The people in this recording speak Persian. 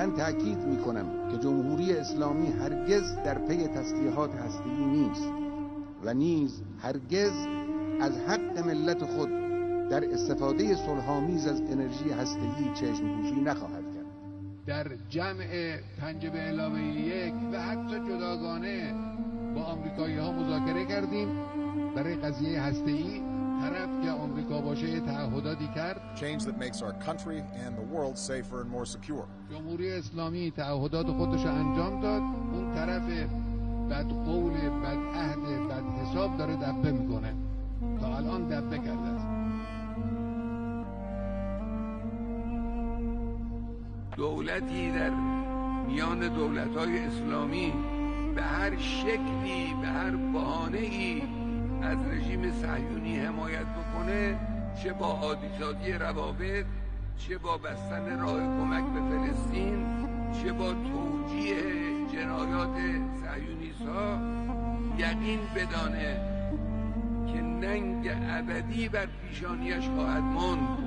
من تأکید میکنم که جمهوری اسلامی هرگز در پی تسلیحات هسته‌ای نیست و نیز هرگز از حق ملت خود در استفاده صلح‌آمیز از انرژی هسته‌ای چشم‌پوشی نخواهد کرد. در جمع 5+1 و حتی جداگانه با آمریکایی‌ها مذاکره کردیم برای قضیه هسته‌ای. طرف که آمریکا باشه تعهداتی کرد. Change that makes our country and the world safer and more secure. جمهوری اسلامی تعهدات خودش رو انجام داد. اون طرف بدقول، بدعهد، بدحساب داره دبه میکنه. تا الان دبه کرده است. دولتی در میان دولت‌های اسلامی به هر شکلی، به هر بهانه‌ای از رژیم صهیونی حمایت بکنه، چه با عادی‌سازی روابط، چه با بستن راه کمک به فلسطین، چه با توجیه جنایات صهیونیست‌ها، یقین بدانه که ننگ ابدی بر پیشانیش خواهد ماند.